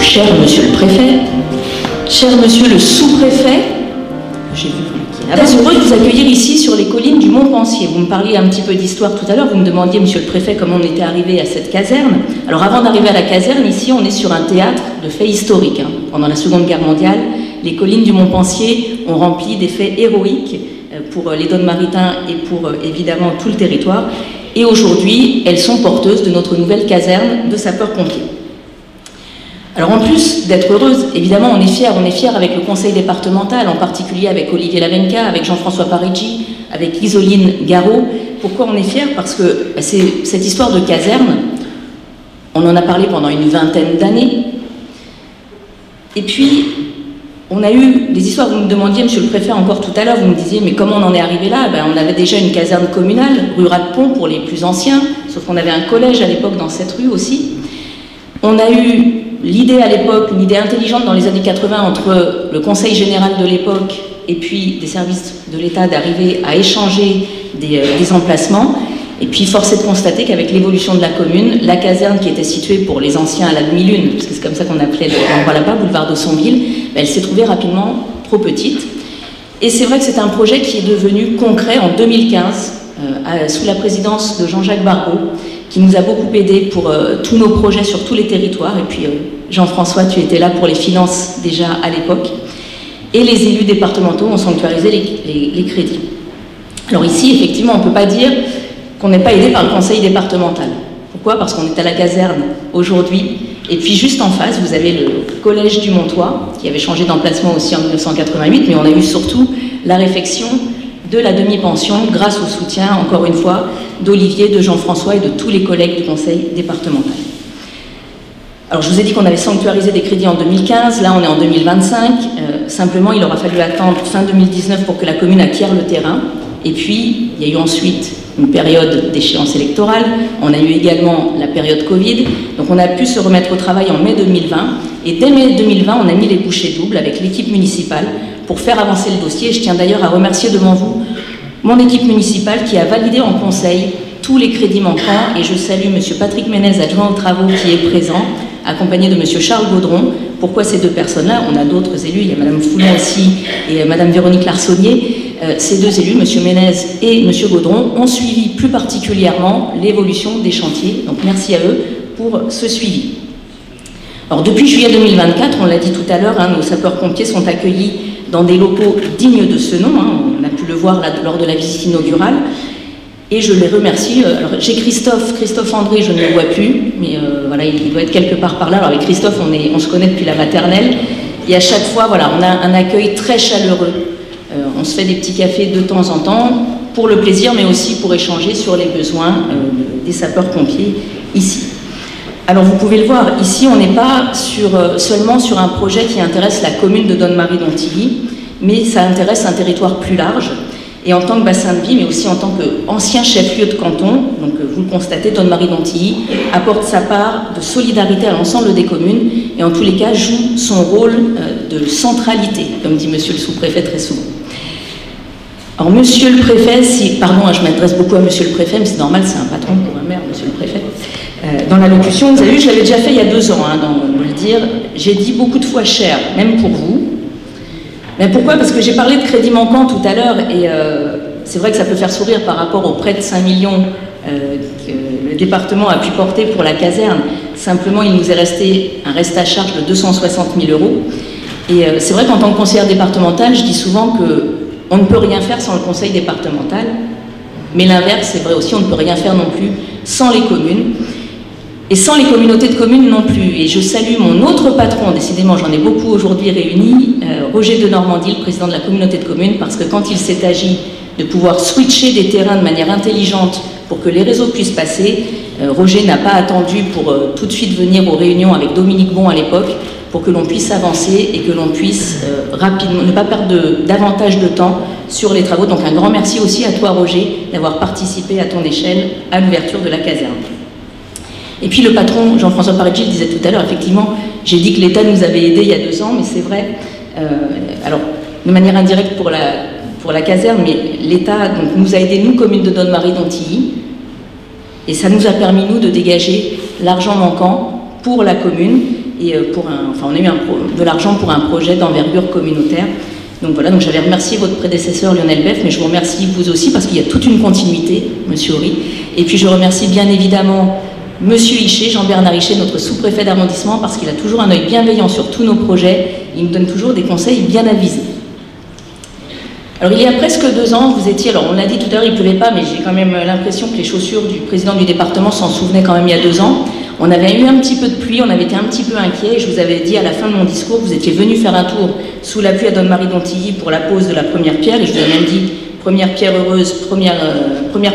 cher monsieur le préfet, cher monsieur le sous-préfet, j'ai vu très heureux de vous accueillir ici sur les collines du Montpensier. Vous me parliez un petit peu d'histoire tout à l'heure, vous me demandiez, monsieur le préfet, comment on était arrivé à cette caserne. Alors avant d'arriver à la caserne, ici on est sur un théâtre de faits historiques. Pendant la Seconde Guerre mondiale, les collines du Montpensier ont rempli des faits héroïques pour les Dômes maritains et pour évidemment tout le territoire. Et aujourd'hui, elles sont porteuses de notre nouvelle caserne de sapeurs-pompiers. Alors en plus d'être heureuse, évidemment on est fiers avec le conseil départemental, en particulier avec Olivier Lavenca, avec Jean-François Parigi, avec Isoline Garot. Pourquoi on est fiers? Parce que c'est cette histoire de caserne, on en a parlé pendant une vingtaine d'années, et puis on a eu des histoires, vous me demandiez, monsieur le préfet, encore tout à l'heure, vous me disiez, mais comment on en est arrivé là? On avait déjà une caserne communale, rue Radepont pour les plus anciens, sauf qu'on avait un collège à l'époque dans cette rue aussi. On a eu l'idée à l'époque, une idée intelligente dans les années 80 entre le conseil général de l'époque et puis des services de l'État d'arriver à échanger des emplacements. Et puis force est de constater qu'avec l'évolution de la commune, la caserne qui était située pour les anciens à la demi-lune, parce que c'est comme ça qu'on appelait l'endroit là-bas, boulevard d'Aussonville, elle s'est trouvée rapidement trop petite. Et c'est vrai que c'est un projet qui est devenu concret en 2015, sous la présidence de Jean-Jacques Barbeau, qui nous a beaucoup aidé pour tous nos projets sur tous les territoires. Et puis Jean-François, tu étais là pour les finances déjà à l'époque. Et les élus départementaux ont sanctuarisé les crédits. Alors ici, effectivement, on ne peut pas dire qu'on n'est pas aidé par le conseil départemental. Pourquoi? Parce qu'on est à la caserne aujourd'hui. Et puis juste en face, vous avez le collège du Montois, qui avait changé d'emplacement aussi en 1988, mais on a eu surtout la réfection de la demi-pension grâce au soutien, encore une fois, d'Olivier, de Jean-François et de tous les collègues du conseil départemental. Alors je vous ai dit qu'on avait sanctuarisé des crédits en 2015, là on est en 2025, simplement il aura fallu attendre fin 2019 pour que la commune acquiert le terrain, et puis il y a eu ensuite une période d'échéance électorale, on a eu également la période Covid, donc on a pu se remettre au travail en mai 2020, et dès mai 2020 on a mis les bouchées doubles avec l'équipe municipale pour faire avancer le dossier. Je tiens d'ailleurs à remercier devant vous mon équipe municipale qui a validé en conseil tous les crédits manquants, et je salue M. Patrick Ménez, adjoint aux travaux, qui est présent, accompagné de M. Charles Gaudron. Pourquoi ces deux personnes-là? On a d'autres élus, il y a Mme Foulon aussi et Mme Véronique Larsonnier. Ces deux élus, M. Ménez et M. Gaudron, ont suivi plus particulièrement l'évolution des chantiers. Donc merci à eux pour ce suivi. Alors depuis juillet 2024, on l'a dit tout à l'heure, nos sapeurs-pompiers sont accueillis dans des locaux dignes de ce nom. On a pu le voir là, lors de la visite inaugurale. Et je les remercie. Alors j'ai Christophe André, je ne le vois plus, mais voilà, il doit être quelque part par là. Alors avec Christophe, on se connaît depuis la maternelle. Et à chaque fois, voilà, on a un accueil très chaleureux. On se fait des petits cafés de temps en temps, pour le plaisir, mais aussi pour échanger sur les besoins des sapeurs-pompiers ici. Alors vous pouvez le voir, ici on n'est pas seulement sur un projet qui intéresse la commune de Donne-Marie-Dontilly, mais ça intéresse un territoire plus large. Et en tant que bassin de vie, mais aussi en tant qu'ancien chef-lieu de canton, donc vous le constatez, Donne-Marie-Dontilly apporte sa part de solidarité à l'ensemble des communes et en tous les cas joue son rôle de centralité, comme dit monsieur le sous-préfet très souvent. Alors monsieur le préfet, pardon, je m'adresse beaucoup à monsieur le préfet, mais c'est normal, c'est un patron pour un maire, monsieur le préfet. Dans l'allocution, vous avez vu, je l'avais déjà fait il y a 2 ans, dans le dire, j'ai dit beaucoup de fois cher, même pour vous. Mais pourquoi? Parce que j'ai parlé de crédit manquant tout à l'heure, et c'est vrai que ça peut faire sourire par rapport aux près de 5 millions que le département a pu porter pour la caserne. Simplement, il nous est resté un reste à charge de 260 000 €. Et c'est vrai qu'en tant que conseillère départementale, je dis souvent qu'on ne peut rien faire sans le conseil départemental, mais l'inverse, c'est vrai aussi, on ne peut rien faire non plus sans les communes. Et sans les communautés de communes non plus. Et je salue mon autre patron, décidément j'en ai beaucoup aujourd'hui réunis, Roger de Normandie, le président de la communauté de communes, parce que quand il s'est agi de pouvoir switcher des terrains de manière intelligente pour que les réseaux puissent passer, Roger n'a pas attendu pour tout de suite venir aux réunions avec Dominique Bon à l'époque, pour que l'on puisse avancer et que l'on puisse rapidement, ne pas perdre davantage de temps sur les travaux. Donc un grand merci aussi à toi Roger d'avoir participé à ton échelle à l'ouverture de la caserne. Et puis le patron, Jean-François Parigi, le disait tout à l'heure, effectivement, j'ai dit que l'État nous avait aidés il y a 2 ans, mais c'est vrai, alors de manière indirecte pour la caserne, mais l'État nous a aidés, nous, commune de Donne-Marie-Dontilly, et ça nous a permis, nous, de dégager l'argent manquant pour la commune. et on a eu de l'argent pour un projet d'envergure communautaire. Donc voilà, donc j'avais remercié votre prédécesseur Lionel Beff, mais je vous remercie vous aussi parce qu'il y a toute une continuité, Monsieur Horry. Et puis je remercie bien évidemment Monsieur Hichet, Jean-Bernard Hichet, notre sous-préfet d'arrondissement, parce qu'il a toujours un œil bienveillant sur tous nos projets. Il nous donne toujours des conseils bien avisés. Alors il y a presque 2 ans, vous étiez, alors on l'a dit tout à l'heure, il ne pleuvait pas, mais j'ai quand même l'impression que les chaussures du président du département s'en souvenaient quand même il y a 2 ans. On avait eu un petit peu de pluie, on avait été un petit peu inquiets, et je vous avais dit à la fin de mon discours, vous étiez venu faire un tour sous la pluie à Donne-Marie-Dontilly pour la pose de la première pierre, et je vous avais même dit première pierre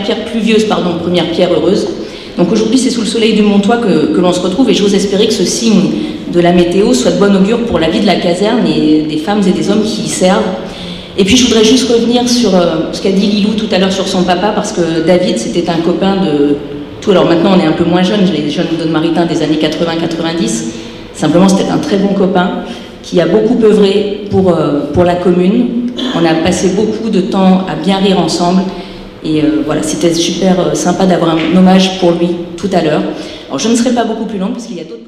pierre pluvieuse, première pierre heureuse. Donc aujourd'hui, c'est sous le soleil du Montois que l'on se retrouve, et j'ose espérer que ce signe de la météo soit de bon augure pour la vie de la caserne et des femmes et des hommes qui y servent. Et puis je voudrais juste revenir sur ce qu'a dit Lilou tout à l'heure sur son papa, parce que David, c'était un copain de tout. Alors maintenant, on est un peu moins jeunes, les jeunes Donne-Maritain des années 80-90. Simplement, c'était un très bon copain qui a beaucoup œuvré pour la commune. On a passé beaucoup de temps à bien rire ensemble. Et voilà, c'était super sympa d'avoir un hommage pour lui tout à l'heure. Alors je ne serai pas beaucoup plus longue, parce qu'il y a d'autres